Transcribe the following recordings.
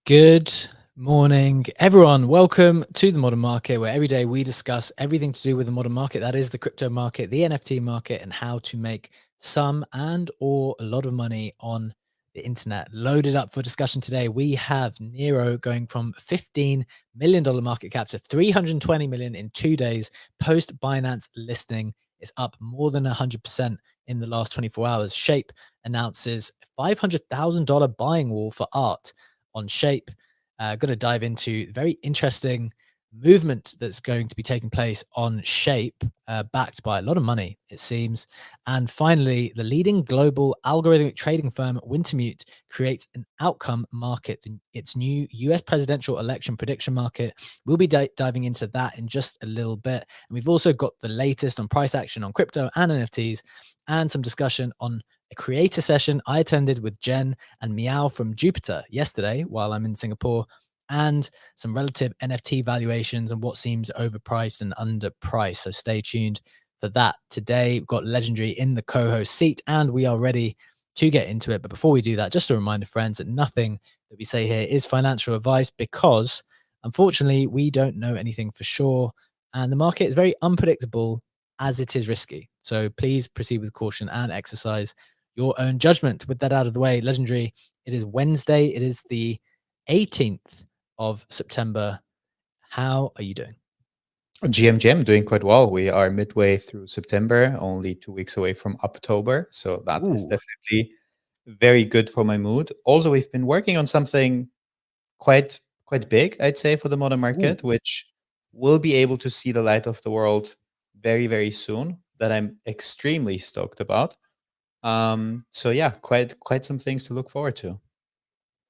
Good morning, everyone. Welcome to the Modern Market, where every day we discuss everything to do with the modern market. That is the crypto market, the NFT market, and how to make some or a lot of money on the internet. Loaded up for discussion today, we have NEIRO going from $15 million market cap to $320 million in 2 days. Post Binance listing is up more than 100% in the last 24 hours. Shape announces $500,000 buying wall for art on Shape. Going to dive into very interesting movement that's going to be taking place on Shape, backed by a lot of money, it seems. And finally, the leading global algorithmic trading firm Wintermute creates an outcome market, its new US presidential election prediction market. We'll be diving into that in just a little bit. And we've also got the latest on price action on crypto and NFTs, and some discussion on a creator session I attended with Jen and Meow from Jupiter yesterday while I'm in Singapore, and some relative NFT valuations and what seems overpriced and underpriced. So stay tuned for that. Today, we've got Legendary in the co-host seat, and we are ready to get into it. But before we do that, just a reminder, friends, that nothing that we say here is financial advice, because unfortunately, we don't know anything for sure. And the market is very unpredictable, as it is risky. So please proceed with caution and exercise your own judgment. With that out of the way, Legendary, it is Wednesday. It is the 18th of September. How are you doing? GM doing quite well. We are midway through September, only 2 weeks away from October. So that is definitely very good for my mood. Also, we've been working on something quite big, I'd say, for the modern market, which will be able to see the light of the world very, very soon, that I'm extremely stoked about. So yeah, quite some things to look forward to.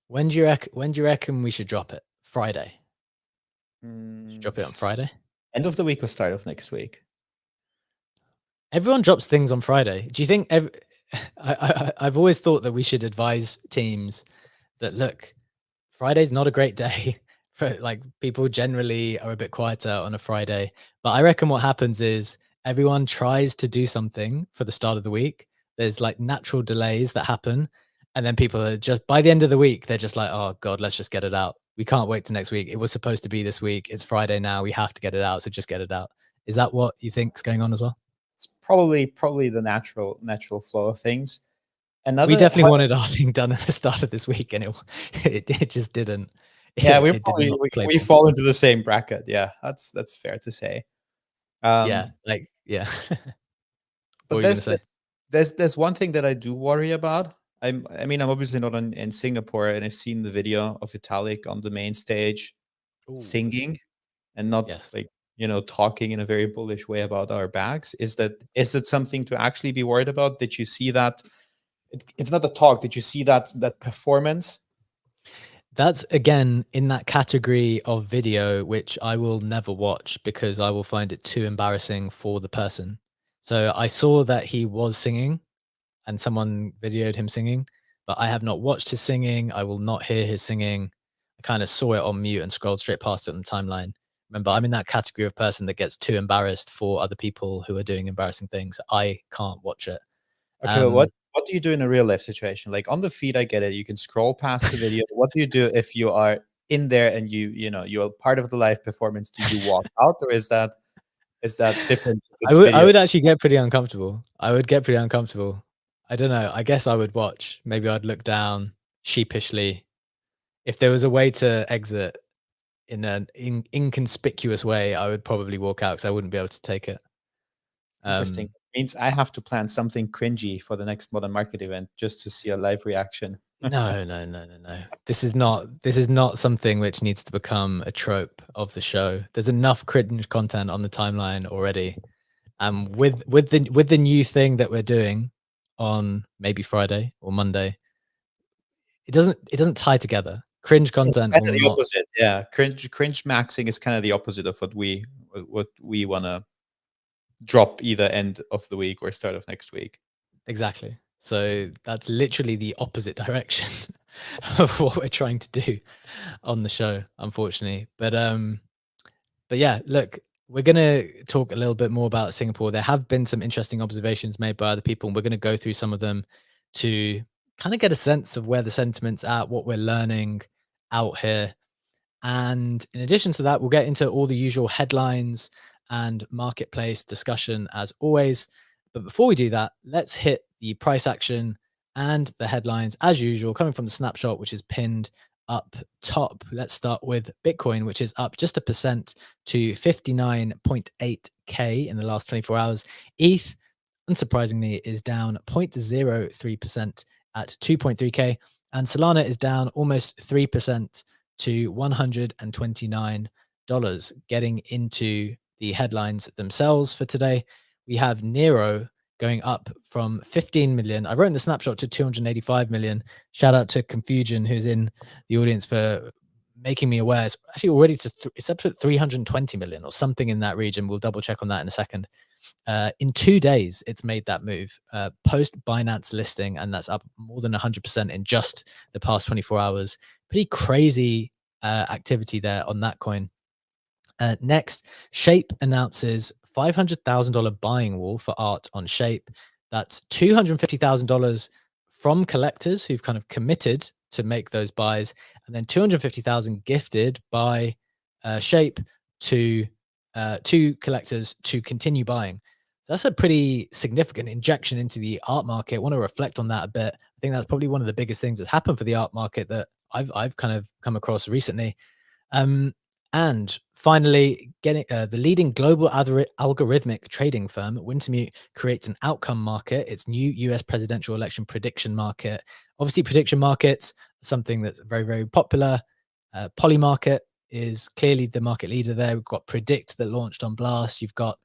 When do you reckon we should drop it? Friday. Should drop it on Friday? End of the week or start of next week? Everyone drops things on Friday. Do you think I've always thought that we should advise teams that, look, Friday's not a great day. Like, people generally are a bit quieter on a Friday. But I reckon what happens is everyone tries to do something for the start of the week. There's like natural delays that happen. And then people are just, by the end of the week, they're just like, oh God, let's just get it out. We can't wait to next week. It was supposed to be this week. It's Friday now. We have to get it out. So just get it out. Is that what you think is going on as well? It's probably the natural flow of things. We definitely wanted our thing done at the start of this week, and it just didn't. Yeah, we fall into the same bracket. Yeah, that's fair to say. Yeah. But there's one thing that I do worry about. I'm obviously not in Singapore, and I've seen the video of Vitalik on the main stage singing and not talking in a very bullish way about our bags. Is that something to actually be worried about? Did you see that? It's not a talk. Did you see that performance? That's, again, in that category of video, which I will never watch because I will find it too embarrassing for the person. So I saw that he was singing and someone videoed him singing, but I have not watched his singing. I will not hear his singing. I kind of saw it on mute and scrolled straight past it on the timeline. Remember, I'm in that category of person that gets too embarrassed for other people who are doing embarrassing things. I can't watch it. Okay, what do you do in a real life situation? Like on the feed, I get it. You can scroll past the video. What do you do if you are in there and you're part of the live performance? Do you walk out, or is that different? I would actually get pretty uncomfortable. I would get pretty uncomfortable. I don't know. I guess I would watch. Maybe I'd look down sheepishly. If there was a way to exit in an inconspicuous way, I would probably walk out because I wouldn't be able to take it. Interesting. Means I have to plan something cringy for the next Modern Market event just to see a live reaction. No. This is not something which needs to become a trope of the show. There's enough cringe content on the timeline already. With the new thing that we're doing on maybe Friday or Monday, it doesn't tie together. Cringe content. It's kind of the opposite. Yeah, cringe maxing is kind of the opposite of what we want to drop either end of the week or start of next week. Exactly. So that's literally the opposite direction of what we're trying to do on the show, unfortunately. But yeah, look, we're going to talk a little bit more about Singapore. There have been some interesting observations made by other people, and we're going to go through some of them to kind of get a sense of where the sentiment's at, what we're learning out here. And in addition to that, we'll get into all the usual headlines and marketplace discussion as always. But before we do that, let's hit the price action and the headlines as usual, coming from the snapshot, which is pinned up top. Let's start with Bitcoin, which is up just 1% to 59.8K in the last 24 hours. ETH, unsurprisingly, is down 0.03% at 2.3K. And Solana is down almost 3% to $129. Getting into the headlines themselves for today, we have NEIRO going up from 15 million. I wrote in the snapshot to 285 million. Shout out to Confusion, who's in the audience, for making me aware. It's actually already it's up to 320 million or something in that region. We'll double check on that in a second. In 2 days, it's made that move post Binance listing, and that's up more than 100% in just the past 24 hours. Pretty crazy activity there on that coin. Next, Shape announces $500,000 buying wall for art on Shape. That's $250,000 from collectors who've kind of committed to make those buys, and then 250,000 gifted by Shape to collectors to continue buying. So that's a pretty significant injection into the art market. I want to reflect on that a bit. I think that's probably one of the biggest things that's happened for the art market that I've kind of come across recently. And finally, getting the leading global algorithmic trading firm, Wintermute, creates an outcome market, its new US presidential election prediction market. Obviously, prediction markets are something that's very, very popular. Polymarket is clearly the market leader there. We've got Predict that launched on Blast. You've got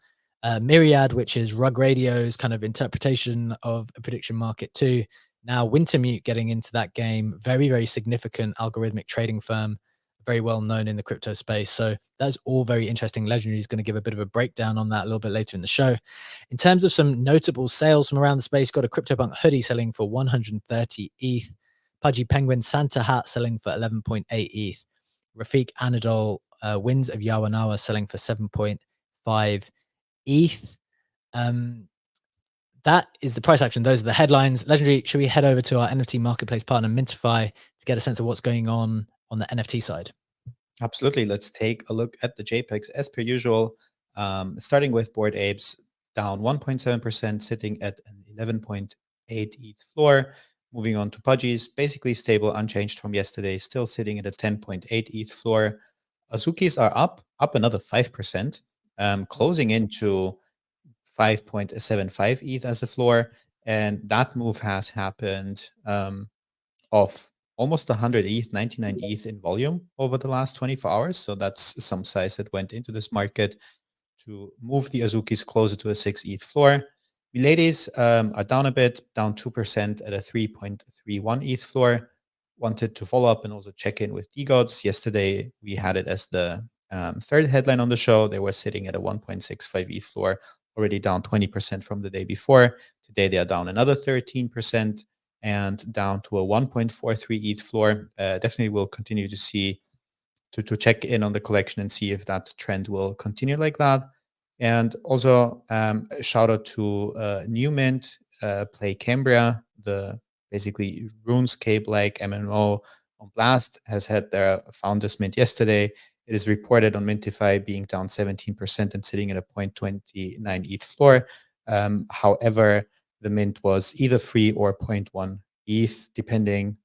Myriad, which is Rug Radio's kind of interpretation of a prediction market too. Now, Wintermute getting into that game, very, very significant algorithmic trading firm, very well known in the crypto space. So that's all very interesting. Legendary is going to give a bit of a breakdown on that a little bit later in the show. In terms of some notable sales from around the space, got a CryptoPunk hoodie selling for 130 ETH, Pudgy Penguin Santa hat selling for 11.8 ETH, Rafiq Anadol Winds of Yawanawa selling for 7.5 ETH. That is the price action. Those are the headlines. Legendary, should we head over to our NFT marketplace partner, Mintify, to get a sense of what's going on the NFT side? Absolutely. Let's take a look at the JPEGs as per usual. Starting with Bored Apes, down 1.7%, sitting at an 11.8 ETH floor. Moving on to Pudgies, basically stable, unchanged from yesterday, still sitting at a 10.8 ETH floor. Azukis are up another 5%, closing into 5.75 ETH as a floor. And that move has happened of almost 100 ETH, 99 ETH in volume over the last 24 hours. So that's some size that went into this market to move the Azukis closer to a 6 ETH floor. Miladies are down a bit, down 2% at a 3.31 ETH floor. Wanted to follow up and also check in with DGods. Yesterday, we had it as the third headline on the show. They were sitting at a 1.65 ETH floor, already down 20% from the day before. Today, they are down another 13% and down to a 1.43 ETH floor. Definitely will continue to see, to check in on the collection and see if that trend will continue like that. And also a shout out to New Mint, Play Cambria, the basically RuneScape-like MMO on Blast, has had their founders mint yesterday. It is reported on Mintify being down 17% and sitting at a 0.29 ETH floor. However, the mint was either free or 0.1 ETH, depending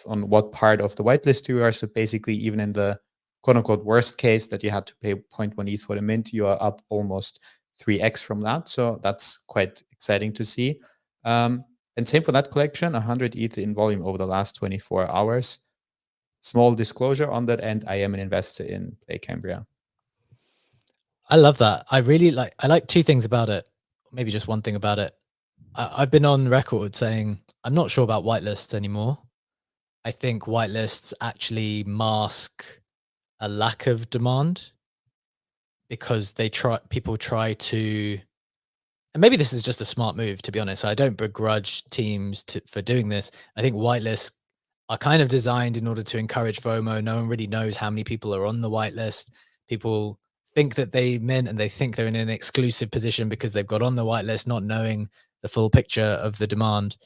on what part of the whitelist you are. So basically, even in the quote-unquote worst case that you had to pay 0.1 ETH for the mint, you are up almost 3x from that. So that's quite exciting to see. And same for that collection, 100 ETH in volume over the last 24 hours. Small disclosure on that end, I am an investor in Play Cambria. I love that. I like two things about it, maybe just one thing about it. I've been on record saying I'm not sure about whitelists anymore. I think whitelists actually mask a lack of demand because people try to, and maybe this is just a smart move, to be honest. I don't begrudge teams for doing this. I think whitelists are kind of designed in order to encourage FOMO. No one really knows how many people are on the whitelist. People think that they mint and they think they're in an exclusive position because they've got on the whitelist, not knowing the full picture of the demand.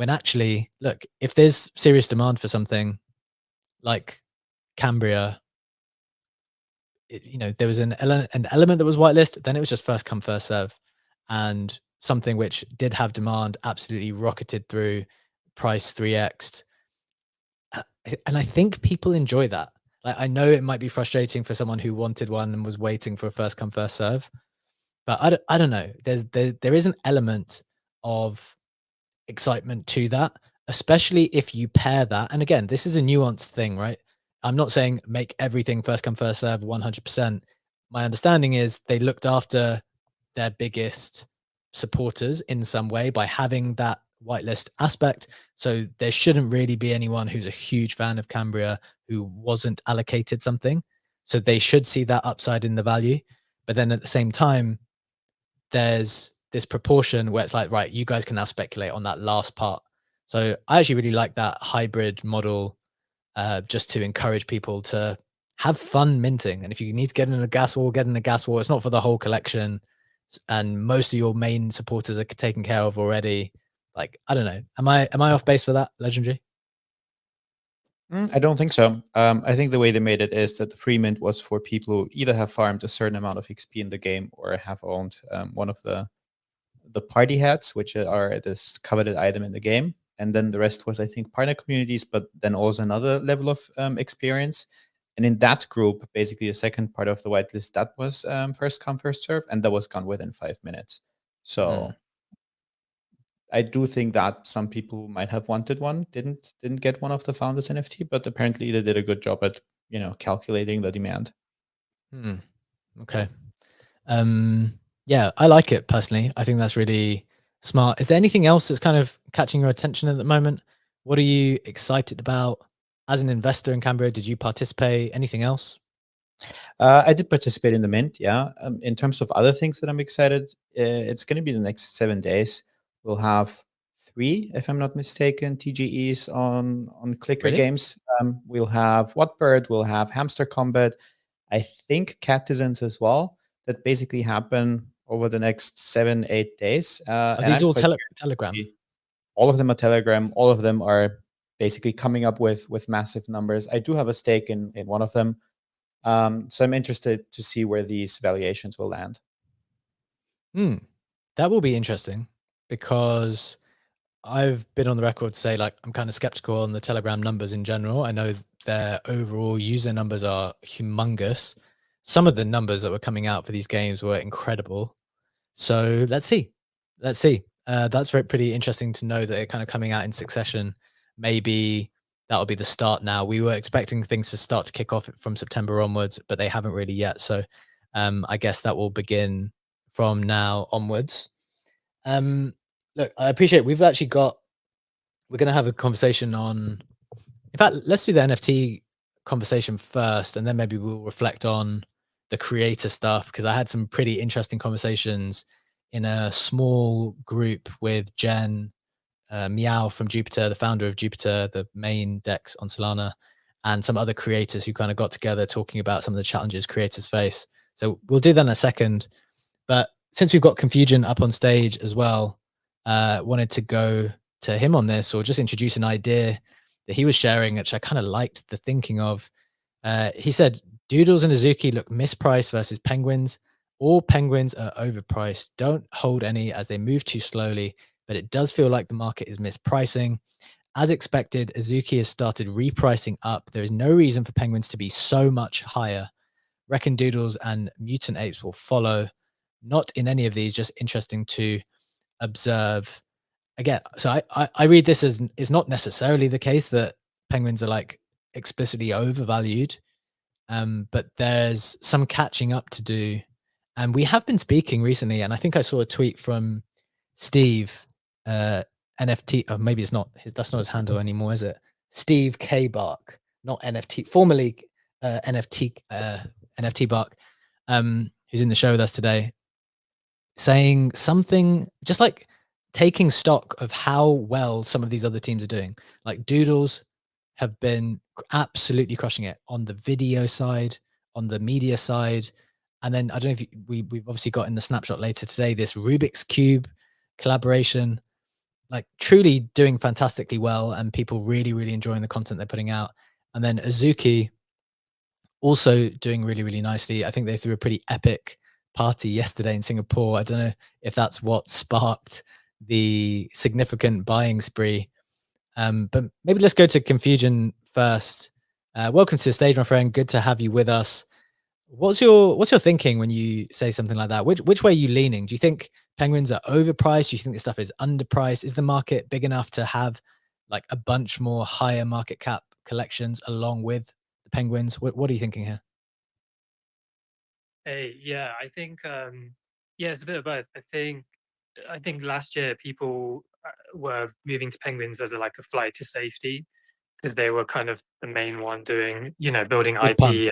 when actually, look, if there's serious demand for something like Cambria, there was an element that was whitelist, then it was just first come, first serve. And something which did have demand absolutely rocketed through, price 3x'd. And I think people enjoy that. Like, I know it might be frustrating for someone who wanted one and was waiting for a first come, first serve, but I don't know. There is an element of excitement to that, especially if you pair that. And again, this is a nuanced thing, right? I'm not saying make everything first come, first serve 100%. My understanding is they looked after their biggest supporters in some way by having that whitelist aspect. So there shouldn't really be anyone who's a huge fan of Cambria who wasn't allocated something. So they should see that upside in the value. But then at the same time, there's this proportion where it's like, right, you guys can now speculate on that last part. So I actually really like that hybrid model, just to encourage people to have fun minting. And if you need to get in a gas wall, get in a gas wall. It's not for the whole collection. And most of your main supporters are taken care of already. Like, I don't know. Am I off base for that, Legendary? I don't think so. I think the way they made it is that the free mint was for people who either have farmed a certain amount of XP in the game or have owned one of the party hats, which are this coveted item in the game. And then the rest was, I think, partner communities, but then also another level of experience. And in that group, basically the second part of the whitelist, that was first come, first serve, and that was gone within 5 minutes. So I do think that some people who might have wanted one didn't get one of the founders NFT, but apparently they did a good job at calculating the demand. Hmm. Okay. Yeah, I like it personally. I think that's really smart. Is there anything else that's kind of catching your attention at the moment? What are you excited about as an investor in Cambria? Did you participate? Anything else? I did participate in the mint, yeah. In terms of other things that I'm excited, it's going to be the next 7 days. We'll have 3, if I'm not mistaken, TGEs on clicker Really? games. We'll have Whatbird, we'll have Hamster Combat, I think Catizens as well, that basically happen over the next 7-8 days. Are And these I'm all quite curious to Telegram? see. All of them are Telegram. All of them are basically coming up with massive numbers. I do have a stake in one of them. So I'm interested to see where these valuations will land. Hmm. That will be interesting because I've been on the record to say, like, I'm kind of skeptical on the Telegram numbers in general. I know their overall user numbers are humongous. Some of the numbers that were coming out for these games were incredible. So let's see. Let's see. That's pretty interesting to know that they're kind of coming out in succession. Maybe that'll be the start now. We were expecting things to start to kick off from September onwards, but they haven't really yet. So I guess that will begin from now onwards. Look, I appreciate we're going to have a conversation on, in fact, let's do the NFT conversation first, and then maybe we'll reflect on the creator stuff, because I had some pretty interesting conversations in a small group with Jen Meow from Jupiter, the founder of Jupiter, the main DEX on Solana, and some other creators who kind of got together talking about some of the challenges creators face. So we'll do that in a second. But since we've got Confusion up on stage as well, wanted to go to him on this, or just introduce an idea that he was sharing, which I kind of liked the thinking of. He said, Doodles and Azuki look mispriced versus penguins. All penguins are overpriced. Don't hold any as they move too slowly, but it does feel like the market is mispricing. As expected, Azuki has started repricing up. There is no reason for penguins to be so much higher. Reckon Doodles and Mutant Apes will follow. Not in any of these, just interesting to observe. Again, so I read this as it's not necessarily the case that penguins are like explicitly overvalued, but there's some catching up to do. And we have been speaking recently, and I think I saw a tweet from Steve, NFT, or maybe it's not his, that's not his handle anymore, is it? Steve K Bark, not NFT, formerly NFT Bark, who's in the show with us today, saying something just like taking stock of how well some of these other teams are doing. Like Doodles have been absolutely crushing it on the video side, on the media side. And then I don't know if we've obviously got in the snapshot later today this Rubik's Cube collaboration. like truly doing fantastically well, and people really, really enjoying the content they're putting out. And then Azuki also doing really, really nicely. I think they threw a pretty epic party yesterday in Singapore. I don't know if that's what sparked the significant buying spree. But maybe let's go to Confusion first. Welcome to the stage, my friend. Good to have you with us. What's your thinking when you say something like that? Which way are you leaning? Do you think penguins are overpriced? Do you think this stuff is underpriced? Is the market big enough to have like a bunch more higher market cap collections along with the penguins? What are you thinking here? Hey, yeah, I think yeah, it's a bit of both. I think last year people were moving to penguins as like a flight to safety because they were kind of the main one doing, building Good pun. IP and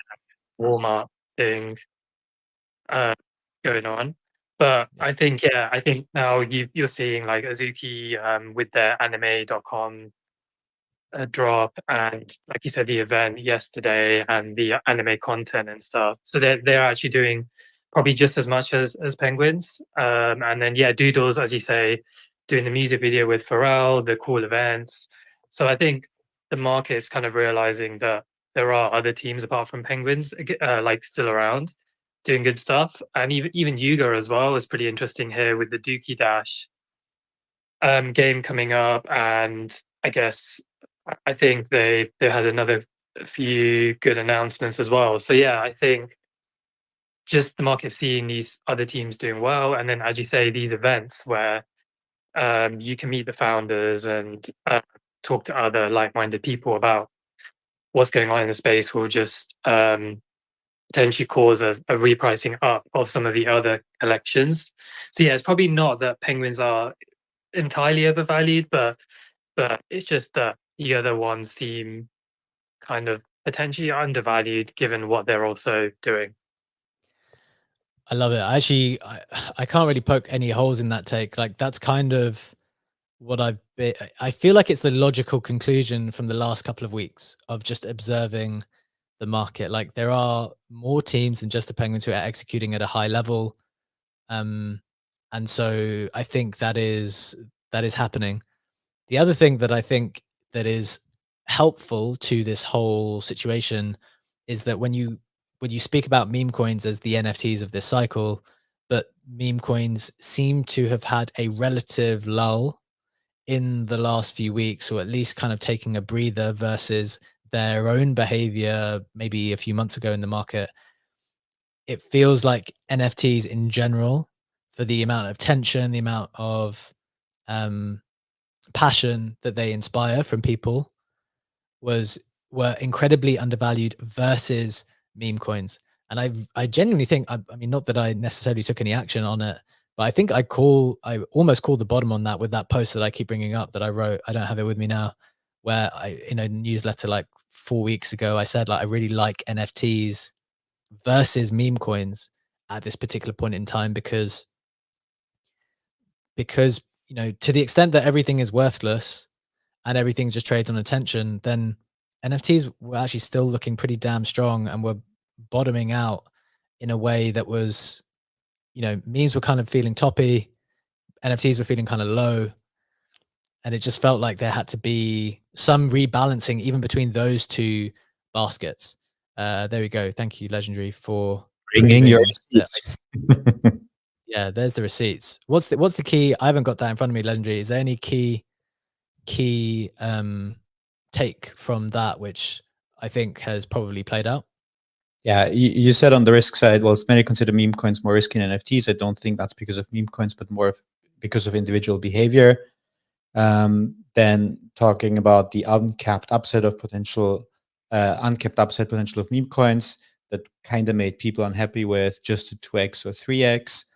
Walmart thing uh, going on. But Yeah. I think now you're seeing like Azuki with their anime.com drop, and like you said, the event yesterday and the anime content and stuff. So they're actually doing probably just as much as Penguins. And then yeah, Doodles, as you say, doing the music video with Pharrell, the cool events. So I think the market is kind of realizing that there are other teams apart from Penguins, like still around doing good stuff. And even Yuga as well is pretty interesting here with the Dookie Dash game coming up, and I guess I think they had another few good announcements as well. So yeah, I think just the market seeing these other teams doing well, and then as you say, these events where you can meet the founders and talk to other like-minded people about what's going on in the space will just potentially cause a repricing up of some of the other collections. So yeah, it's probably not that penguins are entirely overvalued, but it's just that the other ones seem kind of potentially undervalued given what they're also doing. I love it. I can't really poke any holes in that take. Like that's kind of what I've been. I feel like it's the logical conclusion from the last couple of weeks of just observing the market. Like there are more teams than just the Penguins who are executing at a high level. Um, and so I think that is happening. The other thing that I think that is helpful to this whole situation is that when you speak about meme coins as the NFTs of this cycle, but meme coins seem to have had a relative lull in the last few weeks, or at least kind of taking a breather versus their own behavior maybe a few months ago in the market. It feels like NFTs in general, for the amount of tension, the amount of um, passion that they inspire from people, was were incredibly undervalued versus meme coins. And I genuinely think, I mean, not that I necessarily took any action on it, but I think I almost called the bottom on that with that post that I keep bringing up that I wrote. I don't have it with me now, where I in a newsletter like 4 weeks ago I said like I really like NFTs versus meme coins at this particular point in time because to the extent that everything is worthless and everything just trades on attention, then NFTs were actually still looking pretty damn strong and were bottoming out in a way that was, memes were kind of feeling toppy, NFTs were feeling kind of low, and it just felt like there had to be some rebalancing even between those two baskets. There we go. Thank you, Legendary, for Bringing your proving that. receipts. Yeah, there's the receipts. What's the key? I haven't got that in front of me, Legendary. Is there any key take from that which I think has probably played out? Yeah, you said on the risk side, well, many consider meme coins more risky than NFTs. I don't think that's because of meme coins, but more because of individual behavior. Then talking about the uncapped upside potential of meme coins that kind of made people unhappy with just a 2x or 3x.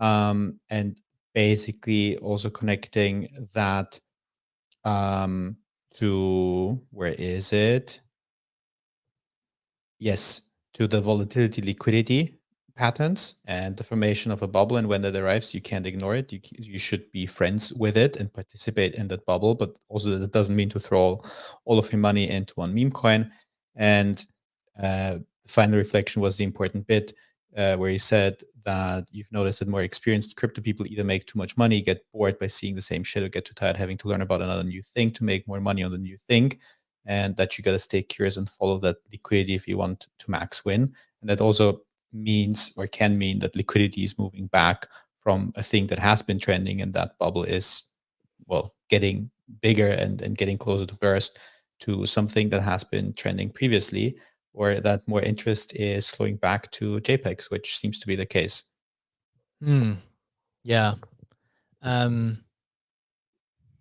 And basically also connecting that to, where is it? Yes, to the volatility liquidity patterns and the formation of a bubble. And when that arrives, you can't ignore it. You should be friends with it and participate in that bubble. But also, that doesn't mean to throw all of your money into one meme coin. And final reflection was the important bit. where you said that you've noticed that more experienced crypto people either make too much money, get bored by seeing the same shit, or get too tired having to learn about another new thing to make more money on the new thing, and that you got to stay curious and follow that liquidity if you want to max win. And that also means, or can mean, that liquidity is moving back from a thing that has been trending, and that bubble is, well, getting bigger and getting closer to burst, to something that has been trending previously, or that more interest is flowing back to JPEGs, which seems to be the case. Yeah.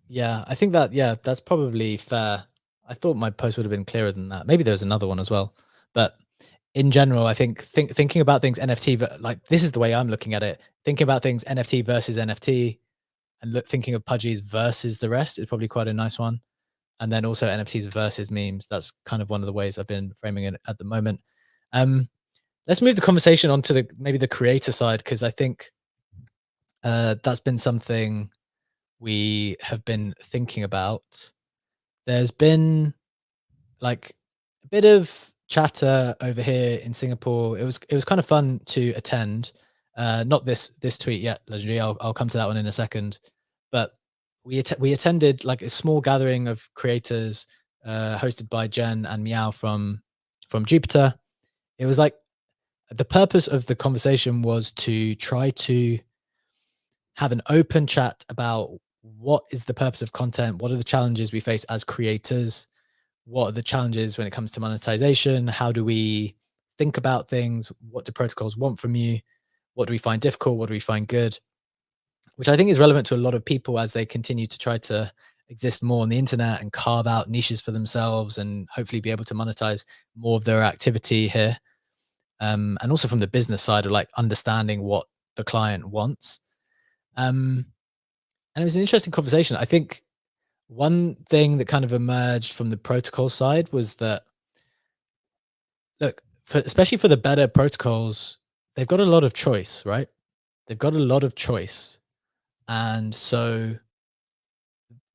Yeah, I think that, yeah, that's probably fair. I thought my post would have been clearer than that. Maybe there's another one as well. But in general, I think thinking about things NFT, like this is the way I'm looking at it. Thinking about things NFT versus NFT, and thinking of Pudgies versus the rest is probably quite a nice one. And then also NFTs versus memes. That's kind of one of the ways I've been framing it at the moment. Let's move the conversation on to maybe the creator side, because I think that's been something we have been thinking about. There's been like a bit of chatter over here in Singapore. It was kind of fun to attend. Not this tweet yet, Legendary. I'll come to that one in a second. But we attended like a small gathering of creators hosted by Jen and Meow from Jupiter. It was like the purpose of the conversation was to try to have an open chat about what is the purpose of content, what are the challenges we face as creators, what are the challenges when it comes to monetization, how do we think about things, what do protocols want from you, what do we find difficult, what do we find good, which I think is relevant to a lot of people as they continue to try to exist more on the internet and carve out niches for themselves and hopefully be able to monetize more of their activity here. And also from the business side of like understanding what the client wants. And it was an interesting conversation. I think one thing that kind of emerged from the protocol side was that, look, especially for the better protocols, they've got a lot of choice, right? They've got a lot of choice. And so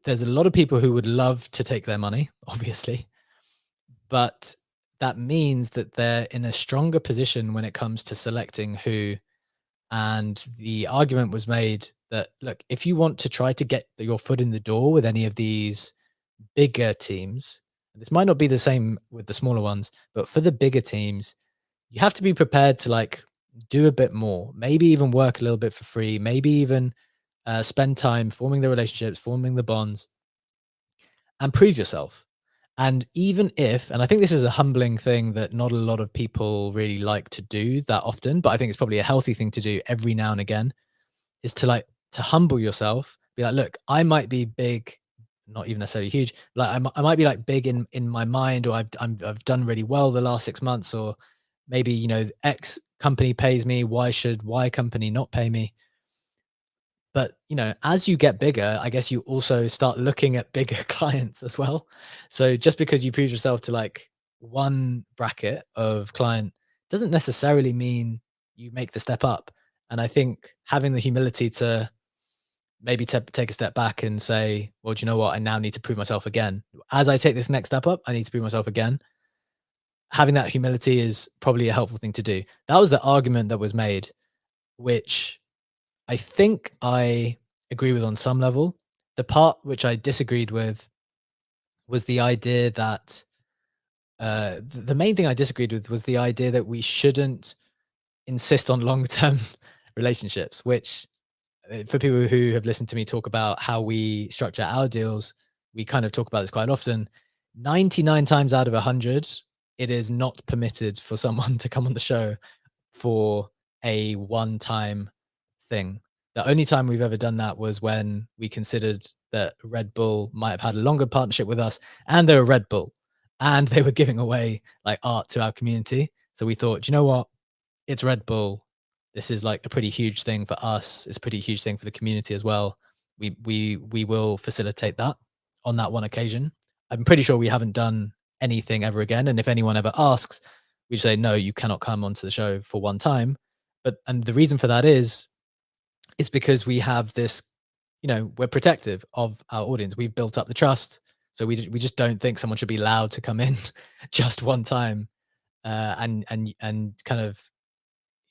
there's a lot of people who would love to take their money, obviously, but that means that they're in a stronger position when it comes to selecting who. And the argument was made that, look, if you want to try to get your foot in the door with any of these bigger teams, this might not be the same with the smaller ones, but for the bigger teams, you have to be prepared to like do a bit more, maybe even work a little bit for free, maybe even spend time forming the relationships, forming the bonds, and prove yourself. And even if, and I think this is a humbling thing that not a lot of people really like to do that often, but I think it's probably a healthy thing to do every now and again, is to humble yourself, be like, look, I might be big, not even necessarily huge. Like I might be like big in my mind, or I've done really well the last 6 months, or maybe, you know, X company pays me. Why should Y company not pay me? But, you know, as you get bigger, I guess you also start looking at bigger clients as well. So just because you prove yourself to like one bracket of client doesn't necessarily mean you make the step up. And I think having the humility to maybe take a step back and say, well, do you know what? I now need to prove myself again. As I take this next step up, I need to prove myself again. Having that humility is probably a helpful thing to do. That was the argument that was made, which I think I agree with on some level. The part which I disagreed with was the idea that the main thing I disagreed with was the idea that we shouldn't insist on long-term relationships, which for people who have listened to me talk about how we structure our deals, we kind of talk about this quite often. 99 times out of 100, it is not permitted for someone to come on the show for a one-time thing. The only time we've ever done that was when we considered that Red Bull might have had a longer partnership with us, and they were Red Bull, and they were giving away like art to our community. So we thought, you know what? It's Red Bull. This is like a pretty huge thing for us. It's a pretty huge thing for the community as well. We will facilitate that on that one occasion. I'm pretty sure we haven't done anything ever again. And if anyone ever asks, we say, no, you cannot come onto the show for one time. And the reason for that is because we have this, you know, we're protective of our audience. We've built up the trust. So we just don't think someone should be allowed to come in just one time and kind of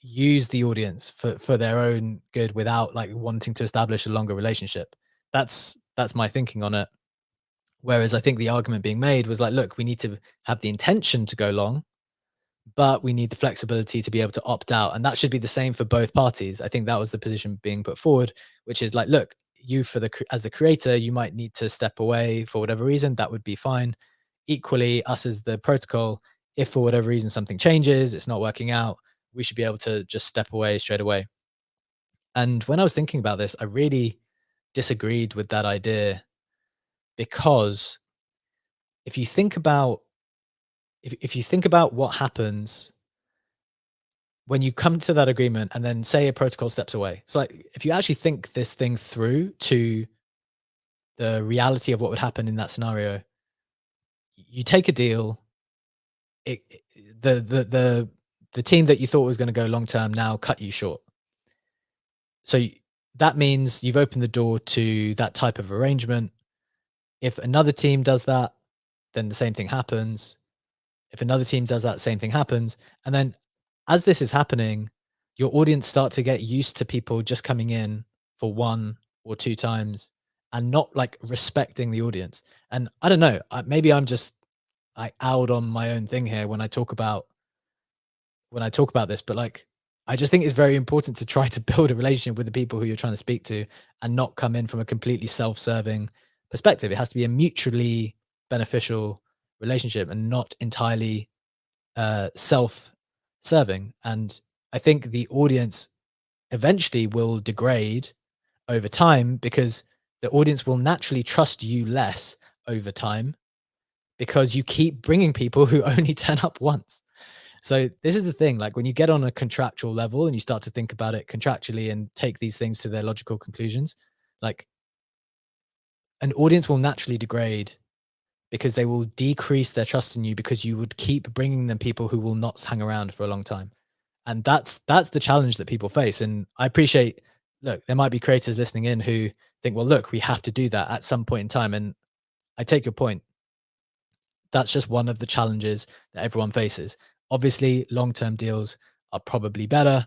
use the audience for their own good without like wanting to establish a longer relationship. That's my thinking on it. Whereas I think the argument being made was like, look, we need to have the intention to go long, but we need the flexibility to be able to opt out. And that should be the same for both parties. I think that was the position being put forward, which is like, look, you as the creator, you might need to step away for whatever reason. That would be fine. Equally, us as the protocol, if for whatever reason something changes, it's not working out, we should be able to just step away straight away. And when I was thinking about this, I really disagreed with that idea, because if you think about if you think about what happens when you come to that agreement and then say a protocol steps away. So like if you actually think this thing through to the reality of what would happen in that scenario, you take a deal, the team that you thought was going to go long term now cut you short. So that means you've opened the door to that type of arrangement. If another team does that, then the same thing happens. If another team does that, same thing happens. And then as this is happening, your audience start to get used to people just coming in for 1 or 2 times and not like respecting the audience. And I don't know, maybe I'm just like out on my own thing here when I talk about this, but like I just think it's very important to try to build a relationship with the people who you're trying to speak to and not come in from a completely self-serving perspective. It has to be a mutually beneficial relationship and not entirely self-serving. And I think the audience eventually will degrade over time, because the audience will naturally trust you less over time because you keep bringing people who only turn up once. So this is the thing, like when you get on a contractual level and you start to think about it contractually and take these things to their logical conclusions, like an audience will naturally degrade because they will decrease their trust in you because you would keep bringing them people who will not hang around for a long time. And that's the challenge that people face. And I appreciate, look, there might be creators listening in who think, well, look, we have to do that at some point in time. And I take your point. That's just one of the challenges that everyone faces. Obviously, long-term deals are probably better.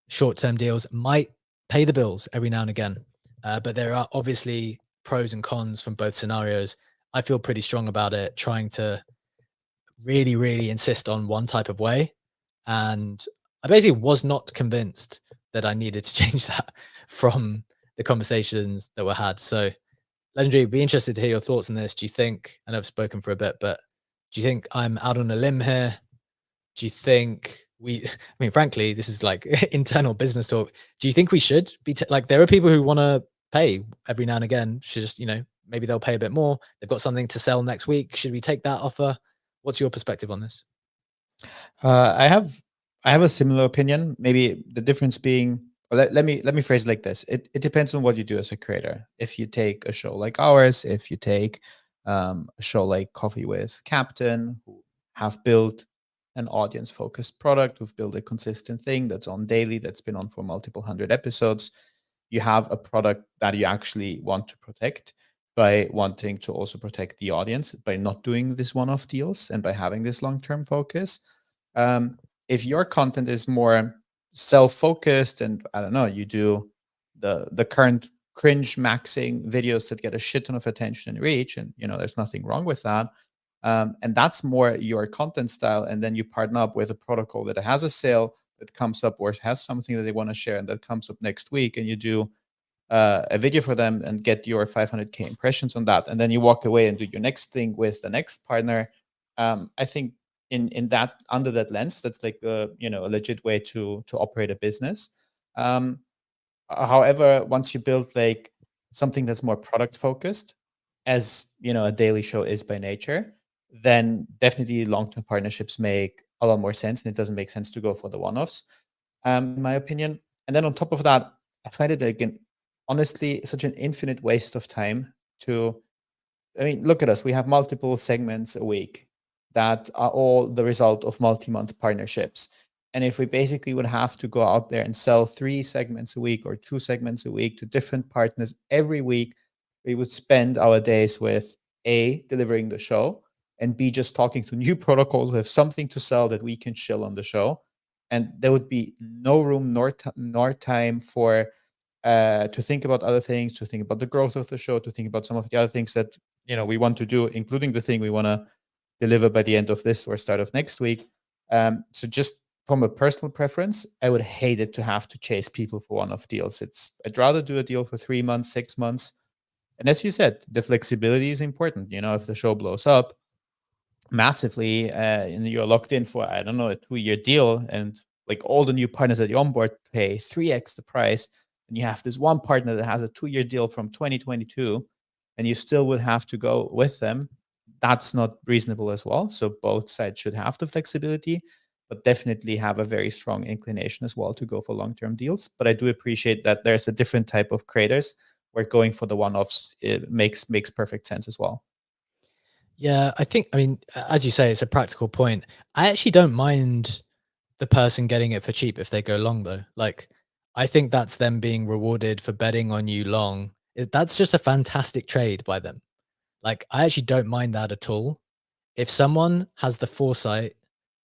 Short-term deals might pay the bills every now and again. But there are obviously pros and cons from both scenarios. I feel pretty strong about it, trying to really, really insist on one type of way. And I basically was not convinced that I needed to change that from the conversations that were had. So, Legendary, be interested to hear your thoughts on this. Do you think, I know I've spoken for a bit, but do you think I'm out on a limb here? Do you think I mean, frankly, this is like internal business talk. Do you think we should be like, there are people who want to pay every now and again, should just, maybe they'll pay a bit more. They've got something to sell next week. Should we take that offer? What's your perspective on this? I have a similar opinion. Maybe the difference being, let me phrase it like this. It depends on what you do as a creator. If you take a show like ours, if you take a show like Coffee with Captain, who have built an audience focused product, who've built a consistent thing that's on daily, that's been on for multiple hundred episodes, you have a product that you actually want to protect by wanting to also protect the audience by not doing this one-off deals and by having this long-term focus. If your content is more self-focused and I don't know, you do the current cringe maxing videos that get a shit ton of attention and reach, and there's nothing wrong with that. And that's more your content style. And then you partner up with a protocol that has a sale that comes up or has something that they want to share and that comes up next week, and you do a video for them and get your 500K impressions on that, and then you walk away and do your next thing with the next partner. I think in that, under that lens, that's like a legit way to operate a business. However, once you build like something that's more product focused, as a daily show is by nature, then definitely long-term partnerships make a lot more sense, and it doesn't make sense to go for the one-offs, in my opinion. And then on top of that, I find it again, honestly, such an infinite waste of time to, I mean, look at us. We have multiple segments a week that are all the result of multi-month partnerships. And if we basically would have to go out there and sell 3 segments a week or 2 segments a week to different partners every week, we would spend our days with A, delivering the show, and B, just talking to new protocols who have something to sell that we can chill on the show. and there would be no room nor time for to think about other things, to think about the growth of the show, to think about some of the other things that we want to do, including the thing we want to deliver by the end of this or start of next week. So just from a personal preference, I would hate it to have to chase people for one-off deals. I'd rather do a deal for 3 months, 6 months. And as you said, the flexibility is important. If the show blows up massively and you're locked in for, I don't know, a 2-year deal, and like all the new partners that you onboard pay 3x the price, and you have this one partner that has a 2-year deal from 2022, and you still would have to go with them, that's not reasonable as well. So both sides should have the flexibility, but definitely have a very strong inclination as well to go for long-term deals. But I do appreciate that there's a different type of creators where going for the one-offs, it makes perfect sense as well. Yeah, I mean, as you say, it's a practical point. I actually don't mind the person getting it for cheap if they go long, though. Like, I think that's them being rewarded for betting on you long. That's just a fantastic trade by them. Like, I actually don't mind that at all. If someone has the foresight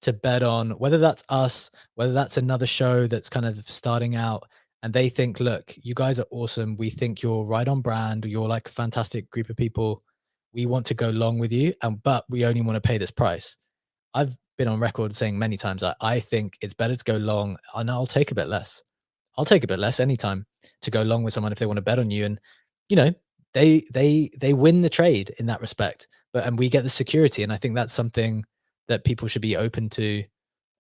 to bet on whether that's us, whether that's another show that's kind of starting out, and they think, look, you guys are awesome. We think you're right on brand. You're like a fantastic group of people. We want to go long with you, but we only want to pay this price. I've been on record saying many times that I think it's better to go long, and I'll take a bit less. I'll take a bit less anytime to go long with someone if they want to bet on you. And you know, they win the trade in that respect. And we get the security. And I think that's something that people should be open to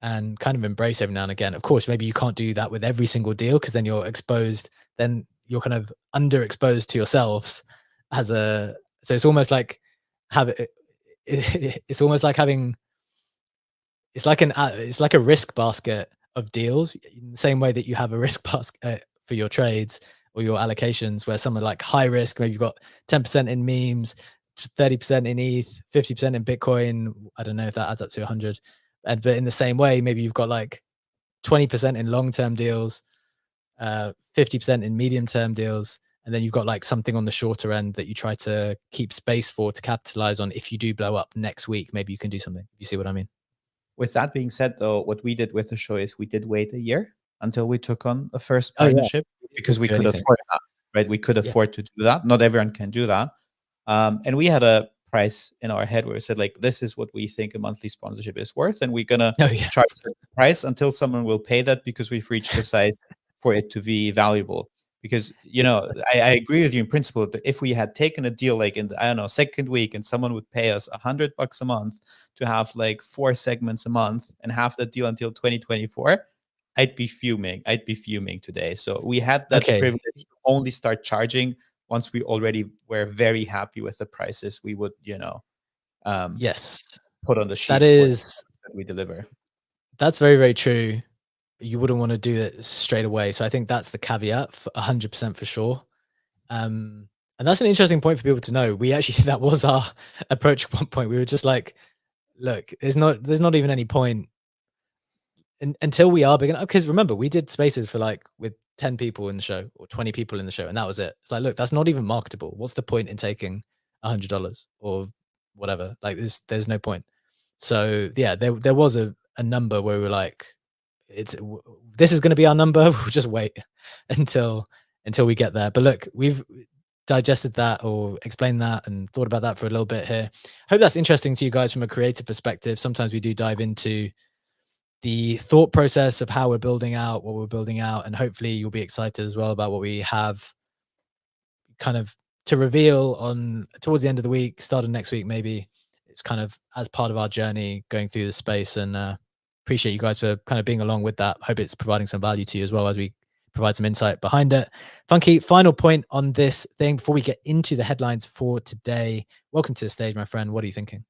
and kind of embrace every now and again. Of course, maybe you can't do that with every single deal because then you're exposed, then you're kind of underexposed to yourselves as a, so it's almost like it's almost like having, it's like a risk basket of deals in the same way that you have a risk basket for your trades or your allocations, where some are like high risk. Maybe you've got 10% in memes, 30% in ETH, 50% in Bitcoin. I don't know if that adds up to 100. But in the same way, maybe you've got like 20% in long-term deals, 50% in medium-term deals, and then you've got like something on the shorter end that you try to keep space for to capitalize on. If you do blow up next week, maybe you can do something. You see what I mean? With that being said, though, what we did with the show is we did wait a year until we took on a first Oh yeah, partnership because we do could anything. afford that, right? We could Yeah. afford to do that. Not everyone can do that. And we had a price in our head where we said, like, this is what we think a monthly sponsorship is worth, and we're gonna Oh yeah. charge the price until someone will pay that because we've reached a size for it to be valuable. Because I agree with you in principle that if we had taken a deal like in the, I don't know, second week, and someone would pay us $100 a month to have like 4 segments a month and have that deal until 2024, I'd be fuming. I'd be fuming today. So we had that Okay. privilege to only start charging once we already were very happy with the prices we would, Yes, put on the that sheets for is, that we deliver. that's very, very true. You wouldn't want to do it straight away. So I think that's the caveat for 100% for sure. And that's an interesting point for people to know. We actually, that was our approach at one point. We were just like, look, there's not even any point until we are big enough. Because remember, we did spaces for like with 10 people in the show or 20 people in the show, and that was it. It's like, look, that's not even marketable. What's the point in taking $100 or whatever? Like, there's no point. So yeah, there was a number where we were like, this is going to be our number. We'll just wait until we get there. But look, we've digested that or explained that and thought about that for a little bit here. Hope that's interesting to you guys from a creative perspective. Sometimes we do dive into the thought process of how we're building out what we're building out, and hopefully you'll be excited as well about what we have kind of to reveal on towards the end of the week, start of next week maybe. It's kind of as part of our journey going through the space, and appreciate you guys for kind of being along with that. Hope it's providing some value to you as well as we provide some insight behind it. Funky, final point on this thing before we get into the headlines for today. Welcome to the stage, my friend. What are you thinking?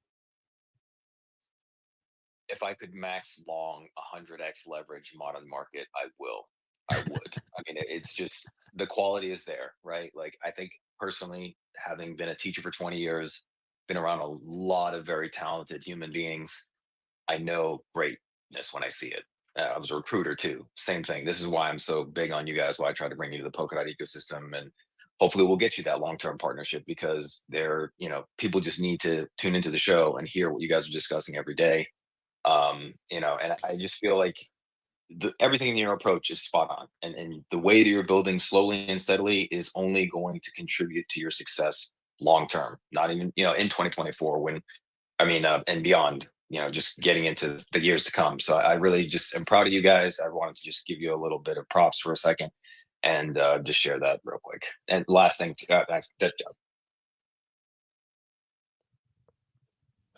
If I could max long 100x leverage modern market, I will. I would. I mean, it's just the quality is there, right? Like, I think personally, having been a teacher for 20 years, been around a lot of very talented human beings, I know greatness when I see it. I was a recruiter too. Same thing. This is why I'm so big on you guys, why I try to bring you to the Polkadot ecosystem. And hopefully we'll get you that long-term partnership, because people just need to tune into the show and hear what you guys are discussing every day. And I just feel like everything in your approach is spot on, and the way that you're building slowly and steadily is only going to contribute to your success long term. Not even in 2024 when and beyond. Just getting into the years to come. So I really just am proud of you guys. I wanted to just give you a little bit of props for a second, and just share that real quick. And last thing,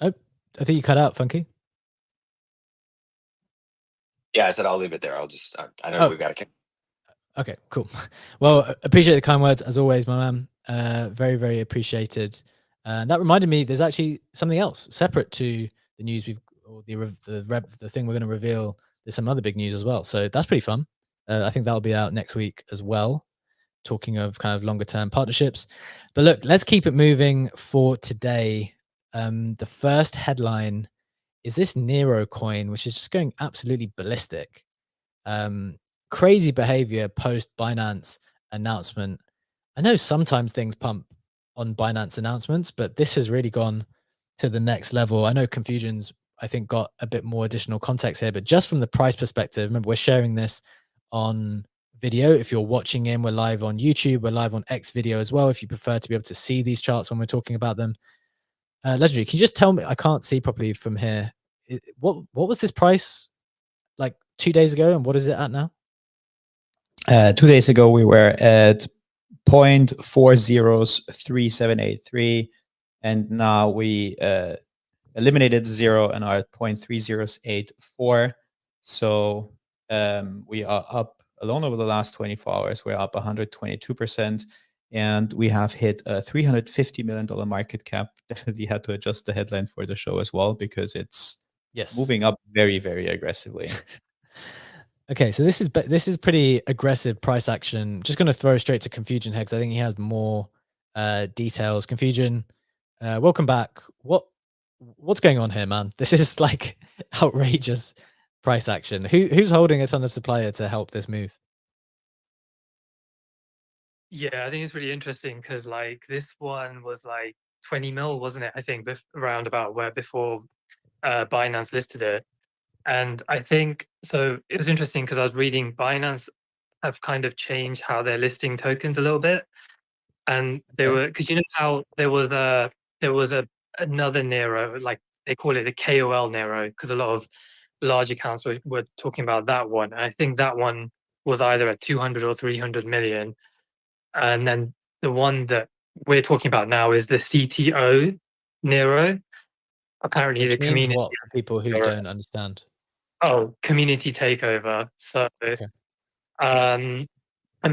Oh, I think you cut out, Funky. yeah, I said I'll leave it there. I know we've got to. Okay, cool. Well, appreciate the kind words as always, my man. Very, very appreciated. And that reminded me, there's actually something else separate to the news or the thing we're going to reveal. There's some other big news as well, so that's pretty fun. I think that'll be out next week as well. Talking of kind of longer term partnerships, but look, let's keep it moving for today. The first headline is this NEIRO coin, which is just going absolutely ballistic. Crazy behavior post Binance announcement. I know sometimes things pump on Binance announcements, but this has really gone to the next level. I know Confusion's, I think, got a bit more additional context here, but just from the price perspective, remember, we're sharing this on video. If you're watching in, we're live on YouTube, we're live on X video as well, if you prefer to be able to see these charts when we're talking about them. Legendary, can you just tell me, I can't see properly from here, what was this price like 2 days ago, and what is it at now? 2 days ago, we were at 0.403783, and now we eliminated 0 and are at 0.3084. So we are up alone over the last 24 hours. We're up 122%, and we have hit a $350 million market cap. Definitely had to adjust the headline for the show as well, because it's moving up very, very aggressively. Okay, so this is pretty aggressive price action. Just going to throw straight to Confusion here because I think he has more details. Confusion, welcome back. What's going on here, man? This is like outrageous price action. Who's holding a ton of supplier to help this move? Yeah, I think it's really interesting because like this one was like 20 mil, wasn't it? I think around about where before Binance listed it. And I think so. It was interesting because I was reading Binance have kind of changed how they're listing tokens a little bit, and they were, because you know how there was another NEIRO, like they call it the KOL NEIRO, because a lot of large accounts were talking about that one. And I think that one was either at 200 or 300 million, and then the one that we're talking about now is the CTO NEIRO. Apparently, Which the means community. what for people who don't understand? Oh, community takeover. So, and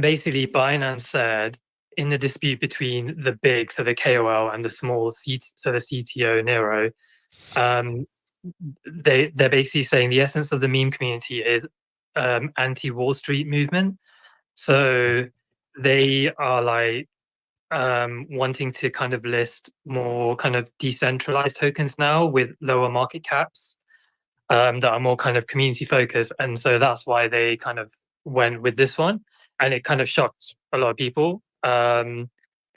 basically Binance said in the dispute between the big, so the KOL, and the small, so the CTO NEIRO, they're basically saying the essence of the meme community is anti-Wall Street movement. So they are like wanting to kind of list more kind of decentralized tokens now with lower market caps. That are more kind of community focused, and so that's why they kind of went with this one, and it kind of shocked a lot of people.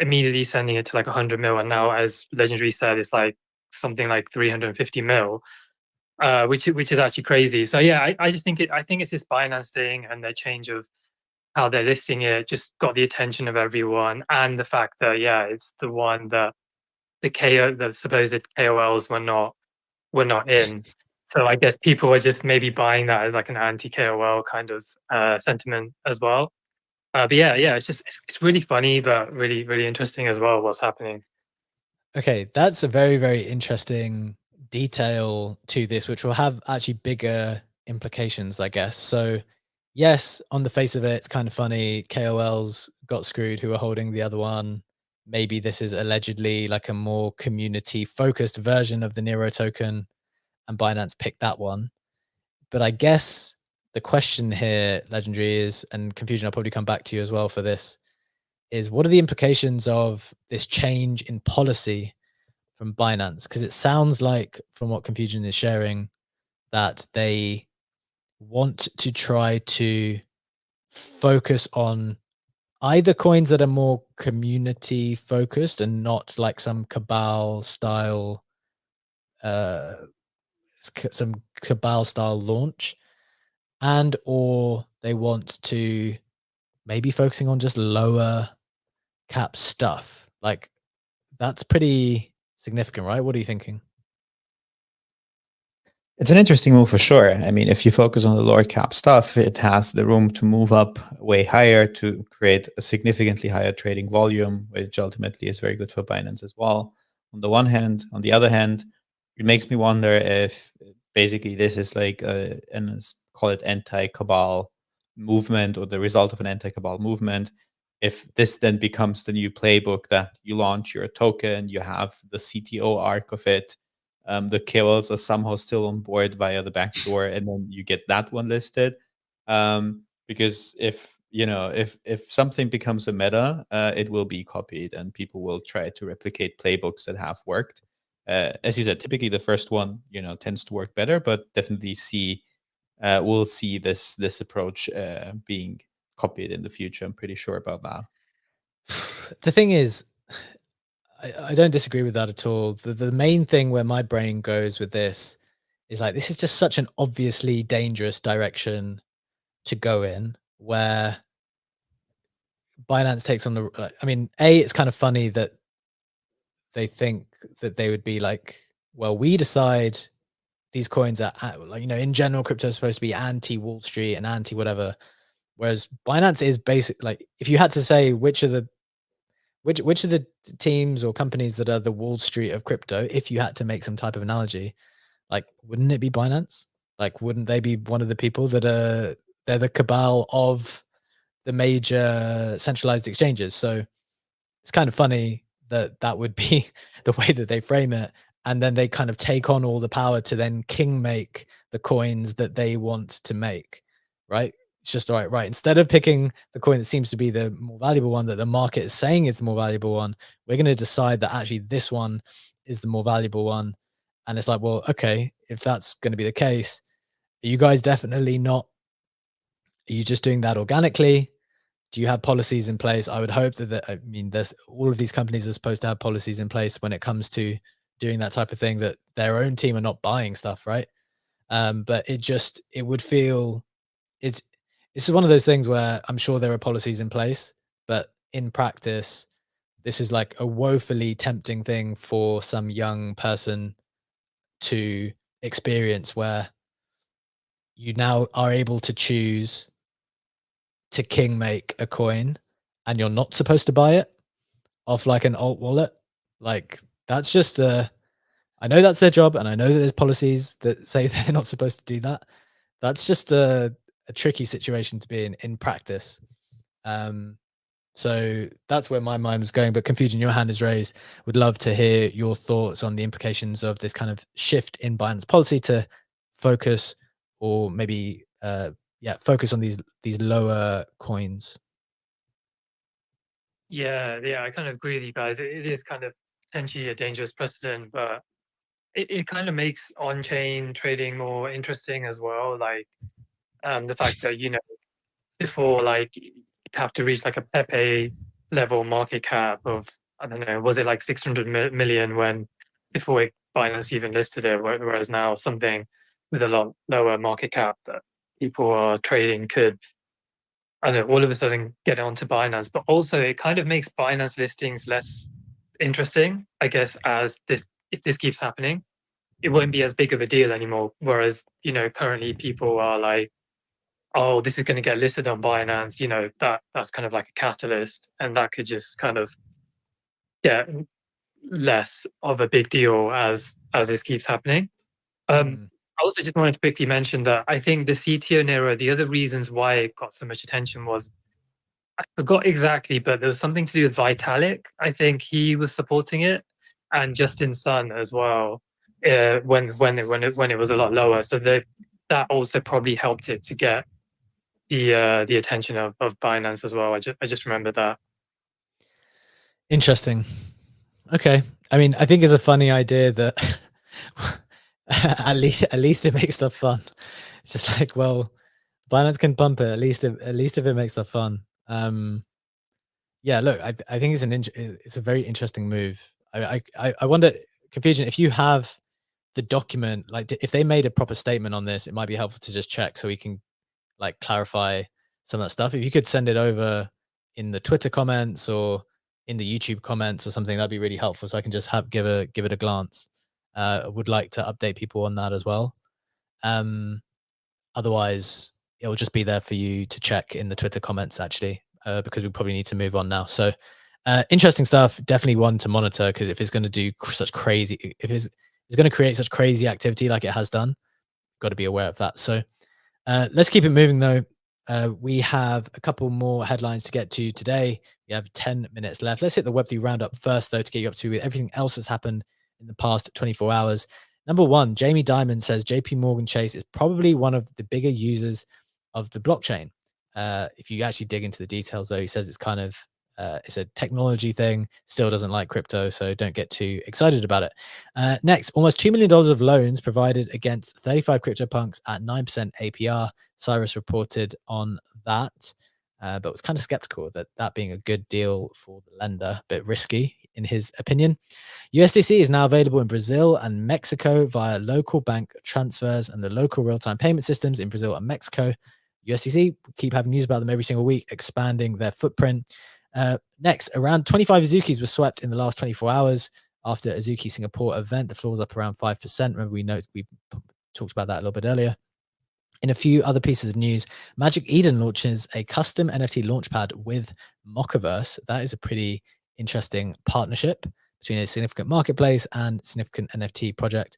Immediately sending it to like 100 mil, and now, as Legendary said, it's like something like 350 mil, which is actually crazy. So yeah, I just think I think it's this Binance thing and their change of how they're listing it just got the attention of everyone, and the fact that it's the one that the supposed KOLs were not in. So I guess people are just maybe buying that as like an anti-KOL kind of sentiment as well. But yeah, it's really funny, but really, really interesting as well what's happening. Okay, that's a very, very interesting detail to this, which will have actually bigger implications, I guess. So, yes, on the face of it, it's kind of funny. KOLs got screwed who are holding the other one. Maybe this is allegedly like a more community focused version of the NEIRO token, and Binance picked that one. But I guess the question here, Legendary, is, and Confusion, I'll probably come back to you as well for this, is what are the implications of this change in policy from Binance? Because it sounds like, from what Confusion is sharing, that they want to try to focus on either coins that are more community focused and not like some cabal style launch, and or they want to maybe focusing on just lower cap stuff. Like that's pretty significant, right? What are you thinking? It's an interesting move for sure. I mean, if you focus on the lower cap stuff, it has the room to move up way higher to create a significantly higher trading volume, which ultimately is very good for Binance as well. On the one hand, on the other hand, it makes me wonder if basically this is like call it anti-cabal movement or the result of an anti-cabal movement. If this then becomes the new playbook that you launch your token, you have the CTO arc of it, the kills are somehow still on board via the back door, and then you get that one listed. Because if if something becomes a meta, it will be copied, and people will try to replicate playbooks that have worked. As you said, typically the first one tends to work better, but definitely we'll see this approach being copied in the future. I'm pretty sure about that. The thing is, I don't disagree with that at all. The main thing where my brain goes with this is like, this is just such an obviously dangerous direction to go in, where Binance takes on the, I mean, it's kind of funny that they think that they would be like, well, we decide these coins are like, in general, crypto is supposed to be anti Wall Street and anti whatever. Whereas Binance is basic, like if you had to say which of the teams or companies that are the Wall Street of crypto, if you had to make some type of analogy, like wouldn't it be Binance? Like wouldn't they be one of the people that they're the cabal of the major centralized exchanges? So it's kind of funny that that would be the way that they frame it, and then they kind of take on all the power to then king make the coins that they want to make, right? It's just right. Instead of picking the coin that seems to be the more valuable one that the market is saying is the more valuable one, we're going to decide that actually this one is the more valuable one. And it's like, well, okay, if that's going to be the case, are you guys definitely not? Are you just doing that organically? Do you have policies in place? I would hope that, I mean, there's all of these companies are supposed to have policies in place when it comes to doing that type of thing, that their own team are not buying stuff, right? But it would feel it's one of those things where I'm sure there are policies in place, but in practice, this is like a woefully tempting thing for some young person to experience, where you now are able to choose to king make a coin and you're not supposed to buy it off like an alt wallet. Like that's just I know that's their job, and I know that there's policies that say they're not supposed to do that. That's just a tricky situation to be in practice. So that's where my mind was going. But Confusion, your hand is raised. Would love to hear your thoughts on the implications of this kind of shift in Binance policy to focus, or maybe focus on these lower coins. Yeah, I kind of agree with you guys. It is kind of potentially a dangerous precedent, but it kind of makes on-chain trading more interesting as well. Like the fact that, before, like you'd have to reach like a Pepe level market cap of, I don't know, was it like 600 million when before Binance even listed it, whereas now something with a lot lower market cap that people are trading could, I don't know, all of a sudden get onto Binance. But also it kind of makes Binance listings less interesting, I guess, if this keeps happening. It won't be as big of a deal anymore. Whereas, currently people are like, oh, this is going to get listed on Binance, that's kind of like a catalyst, and that could just kind of get less of a big deal as this keeps happening. I also just wanted to quickly mention that I think the CTO NEIRO, the other reasons why it got so much attention was, I forgot exactly, but there was something to do with Vitalik. I think he was supporting it, and Justin Sun as well. When it was a lot lower, so that also probably helped it to get the attention of Binance as well. I just remember that. Interesting. Okay. I mean, I think it's a funny idea that at least it makes stuff fun. It's just like, well, Binance can pump it. At least if it makes stuff fun. Yeah. Look, I think it's a very interesting move. I wonder, Confusion, if you have the document, like if they made a proper statement on this, it might be helpful to just check so we can like clarify some of that stuff. If you could send it over in the Twitter comments or in the YouTube comments or something, that'd be really helpful. So I can just give it a glance. I would like to update people on that as well. Otherwise, it will just be there for you to check in the Twitter comments, actually, because we probably need to move on now. So interesting stuff. Definitely one to monitor, because if it's going to do such crazy, if it's going to create such crazy activity like it has done, got to be aware of that. So let's keep it moving, though. We have a couple more headlines to get to today. We have 10 minutes left. Let's hit the Web3 roundup first, though, to get you up to with everything else that's happened in the past 24 hours. Number one, Jamie Dimon says JP Morgan Chase is probably one of the bigger users of the blockchain. If you actually dig into the details, though, he says it's kind of it's a technology thing, still doesn't like crypto, so don't get too excited about it. Next, almost $2 million of loans provided against 35 CryptoPunks at 9% APR. Cyrus reported on that, but was kind of skeptical that being a good deal for the lender, a bit risky in his opinion. USDC is now available in Brazil and Mexico via local bank transfers and the local real-time payment systems in Brazil and Mexico. USDC, keep having news about them every single week, expanding their footprint. Next, around 25 Azukis were swept in the last 24 hours after Azuki Singapore event. The floor was up around 5%. Remember, we talked about that a little bit earlier. In a few other pieces of news, Magic Eden launches a custom NFT launchpad with Mockaverse. That is a pretty interesting partnership between a significant marketplace and significant NFT project.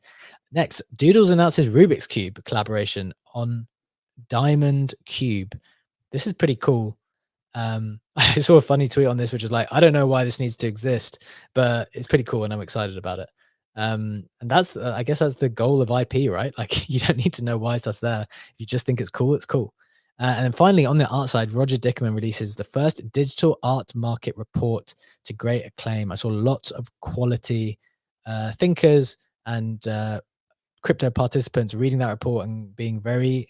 Next, Doodles announces Rubik's Cube collaboration on Diamond Cube. This is pretty cool. I saw a funny tweet on this, which is like, I don't know why this needs to exist, but it's pretty cool and I'm excited about it. And that's, I guess that's the goal of IP, right? Like, you don't need to know why stuff's there. If you just think it's cool, it's cool. And then finally, on the art side, Roger Dickerman releases the first digital art market report to great acclaim. I saw lots of quality thinkers and crypto participants reading that report and being very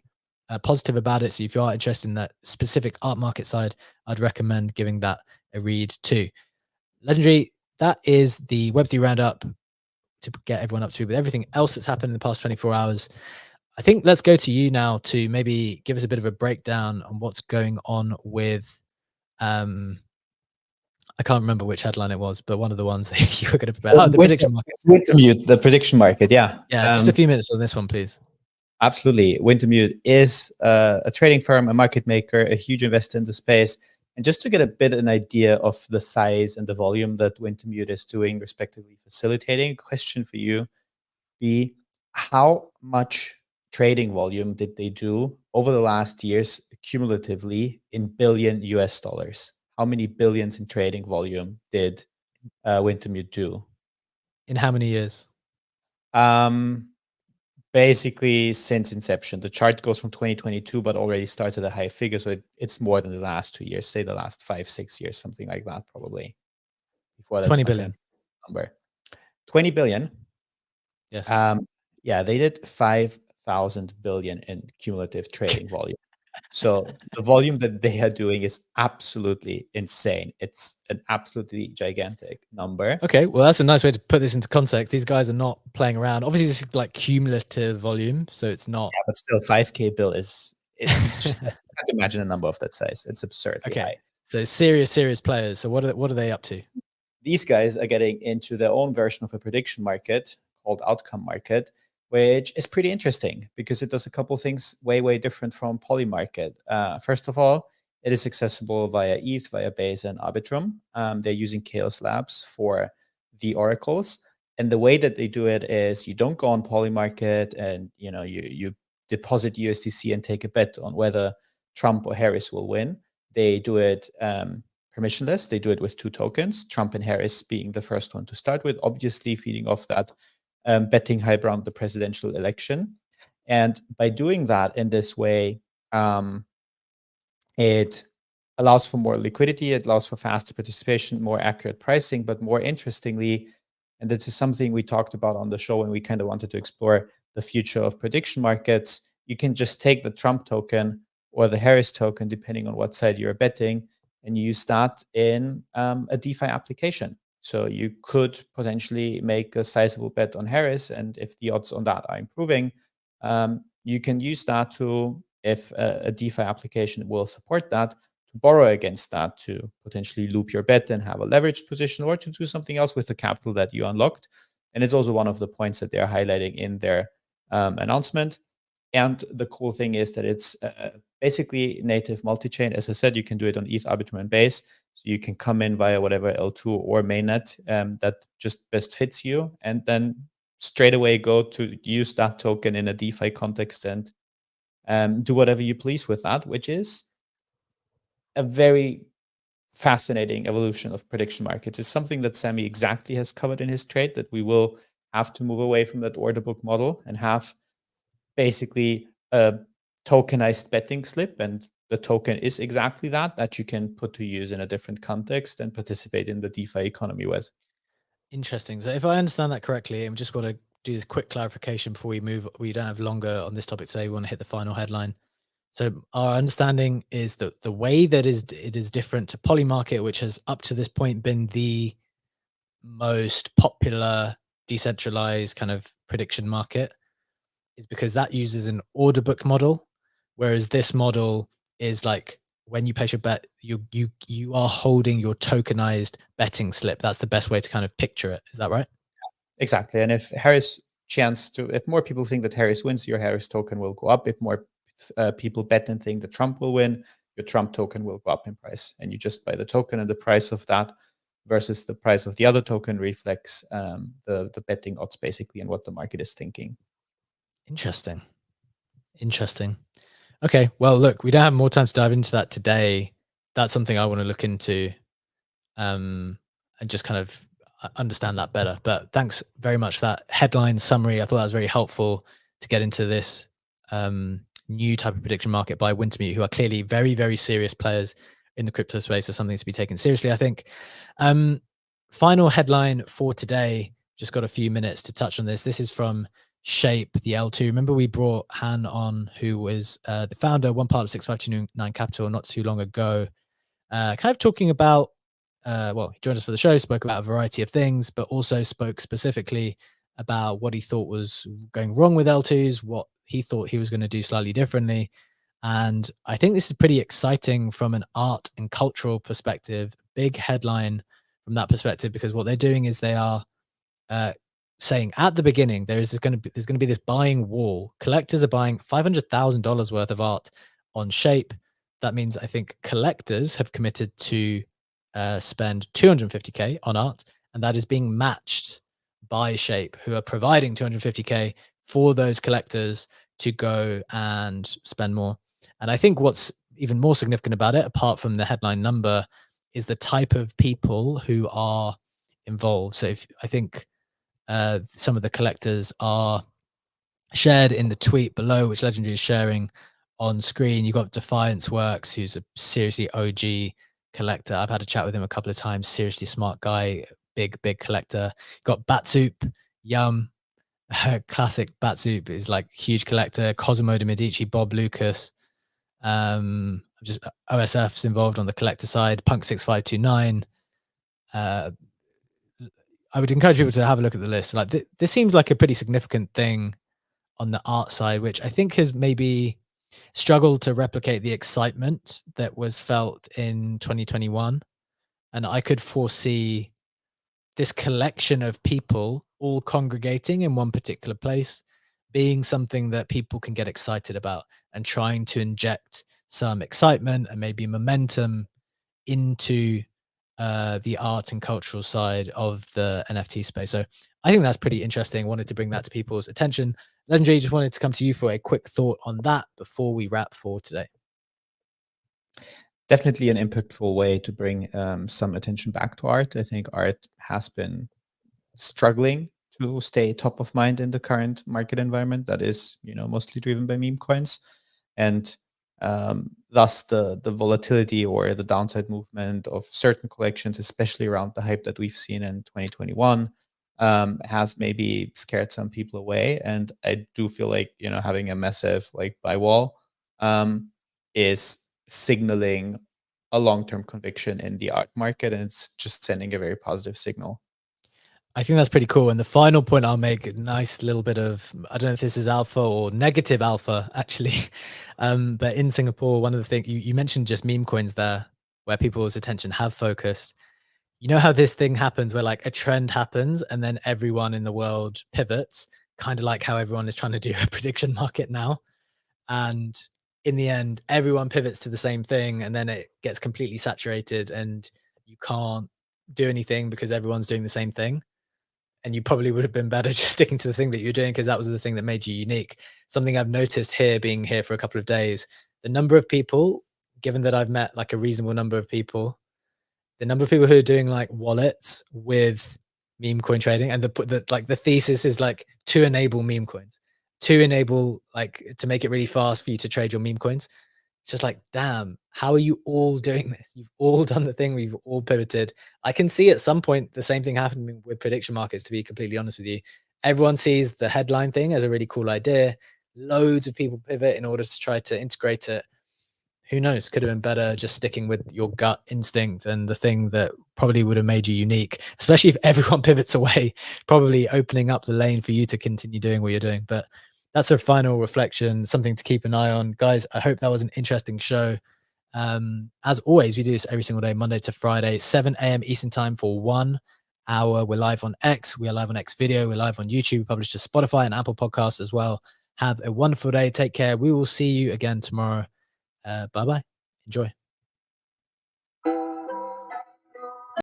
positive about it. So if you are interested in that specific art market side, I'd recommend giving that a read too. Legendary, that is the Web3 roundup to get everyone up to with everything else that's happened in the past 24 hours. I think let's go to you now to maybe give us a bit of a breakdown on what's going on with I can't remember which headline it was, but one of the ones that you were going to prepare. Oh, the prediction market. Wintermute, the prediction market, yeah. Yeah, just a few minutes on this one, please. Absolutely. Wintermute is a trading firm, a market maker, a huge investor in the space. And just to get a bit an idea of the size and the volume that Wintermute is doing, respectively facilitating, question for you be, how much trading volume did they do over the last years cumulatively in billion US dollars? How many billions in trading volume did Wintermute do? In how many years? Basically, since inception. The chart goes from 2022, but already starts at a high figure. So it's more than the last 2 years, say the last 5-6 years, something like that, probably. Before that's 20 billion. Number 20 billion. Yes. Yeah, they did 5,000 billion in cumulative trading volume. So the volume that they are doing is absolutely insane. It's an absolutely gigantic number. Okay, well, that's a nice way to put this into context. These guys are not playing around. Obviously, this is like cumulative volume, so it's not. Yeah, but still, 5K bill is. Just I can't imagine a number of that size. It's absurdly high. So serious players. So what are they up to? These guys are getting into their own version of a prediction market called outcome market, which is pretty interesting because it does a couple things way different from Polymarket. First of all, it is accessible via ETH, via Base and Arbitrum. They're using Chaos Labs for the oracles. And the way that they do it is you don't go on Polymarket and you deposit USDC and take a bet on whether Trump or Harris will win. They do it permissionless. They do it with 2 tokens, Trump and Harris being the first one to start with, obviously feeding off that betting hype around the presidential election. And by doing that in this way, it allows for more liquidity, it allows for faster participation, more accurate pricing, but more interestingly, and this is something we talked about on the show when we kind of wanted to explore the future of prediction markets, you can just take the Trump token or the Harris token, depending on what side you're betting, and use that in a DeFi application. So you could potentially make a sizable bet on Harris, and if the odds on that are improving, you can use that to if a DeFi application will support that, to borrow against that, to potentially loop your bet and have a leveraged position, or to do something else with the capital that you unlocked. And it's also one of the points that they're highlighting in their announcement. And the cool thing is that it's basically native multi-chain. As I said, you can do it on ETH, Arbitrum, and Base. So you can come in via whatever L2 or mainnet that just best fits you, and then straight away go to use that token in a DeFi context and do whatever you please with that, which is a very fascinating evolution of prediction markets. It's something that Sammy exactly has covered in his trade, that we will have to move away from that order book model and have basically a tokenized betting slip. And the token is exactly that you can put to use in a different context and participate in the DeFi economy with. Interesting. So if I understand that correctly, I'm just going to do this quick clarification before we move. We don't have longer on this topic today. We want to hit the final headline. So our understanding is that the way that it is different to Polymarket, which has up to this point been the most popular decentralized kind of prediction market, is because that uses an order book model, whereas this model is like when you place your bet, you are holding your tokenized betting slip. That's the best way to kind of picture it. Is that right? Exactly. And if more people think that Harris wins, your Harris token will go up. If more people bet and think that Trump will win, your Trump token will go up in price. And you just buy the token, and the price of that versus the price of the other token reflects the betting odds, basically, and what the market is thinking. Interesting. Okay, well, look, we don't have more time to dive into that today. That's something I want to look into and just kind of understand that better. But thanks very much for that headline summary. I thought that was very helpful to get into this new type of prediction market by Wintermute, who are clearly very, very serious players in the crypto space, or something to be taken seriously, I think. Final headline for today, just got a few minutes to touch on this. This is from Shape, the L2. Remember we brought Han on, who was the founder, one part of 6529 Capital, not too long ago, kind of talking about, well, he joined us for the show, spoke about a variety of things, but also spoke specifically about what he thought was going wrong with L2s, what he thought he was going to do slightly differently. And I think this is pretty exciting from an art and cultural perspective, big headline from that perspective, because what they're doing is they are saying at the beginning there's going to be this buying wall. Collectors are buying $500,000 worth of art on Shape. That means I think collectors have committed to spend 250K on art, and that is being matched by Shape, who are providing 250K for those collectors to go and spend more. And I think what's even more significant about it, apart from the headline number, is the type of people who are involved. So if I think some of the collectors are shared in the tweet below, which Legendary is sharing on screen. You got Defiance Works, who's a seriously OG collector. I've had a chat with him a couple of times. Seriously smart guy, big collector. You got Batsup, Yum, classic Batsup is like huge collector. Cosimo de Medici, Bob Lucas. Just OSF's involved on the collector side. Punk 6529. I would encourage people to have a look at the list. Like this seems like a pretty significant thing on the art side, which I think has maybe struggled to replicate the excitement that was felt in 2021. And I could foresee this collection of people all congregating in one particular place being something that people can get excited about, and trying to inject some excitement and maybe momentum into the art and cultural side of the NFT space. So I think that's pretty interesting. Wanted to bring that to people's attention. Legendary, just wanted to come to you for a quick thought on that before we wrap for today. Definitely an impactful way to bring some attention back to art. I think art has been struggling to stay top of mind in the current market environment that is, mostly driven by meme coins. And thus the volatility or the downside movement of certain collections, especially around the hype that we've seen in 2021, has maybe scared some people away. And I do feel like, having a massive buy wall is signaling a long-term conviction in the art market, and it's just sending a very positive signal. I think that's pretty cool. And the final point I'll make, a nice little bit of, I don't know if this is alpha or negative alpha, actually. But in Singapore, one of the things you mentioned just meme coins there, where people's attention have focused. You know how this thing happens where like a trend happens and then everyone in the world pivots, kind of like how everyone is trying to do a prediction market now. And in the end, everyone pivots to the same thing and then it gets completely saturated and you can't do anything because everyone's doing the same thing. And you probably would have been better just sticking to the thing that you're doing because that was the thing that made you unique. Something I've noticed here, being here for a couple of days, the number of people, given that I've met like a reasonable number of people, the number of people who are doing like wallets with meme coin trading, and the thesis is like to enable meme coins, to enable like to make it really fast for you to trade your meme coins. It's just like, damn, how are you all doing this? You've all done the thing. We've all pivoted. I can see at some point the same thing happening with prediction markets, to be completely honest with you. Everyone sees the headline thing as a really cool idea. Loads of people pivot in order to try to integrate it. Who knows? Could have been better just sticking with your gut instinct and the thing that probably would have made you unique, especially if everyone pivots away, probably opening up the lane for you to continue doing what you're doing. But that's a final reflection, something to keep an eye on. Guys, I hope that was an interesting show. As always, we do this every single day, Monday to Friday, 7 a.m. Eastern time for 1 hour. We're live on X. We are live on X video. We're live on YouTube. We publish to Spotify and Apple Podcasts as well. Have a wonderful day. Take care. We will see you again tomorrow. Bye-bye. Enjoy.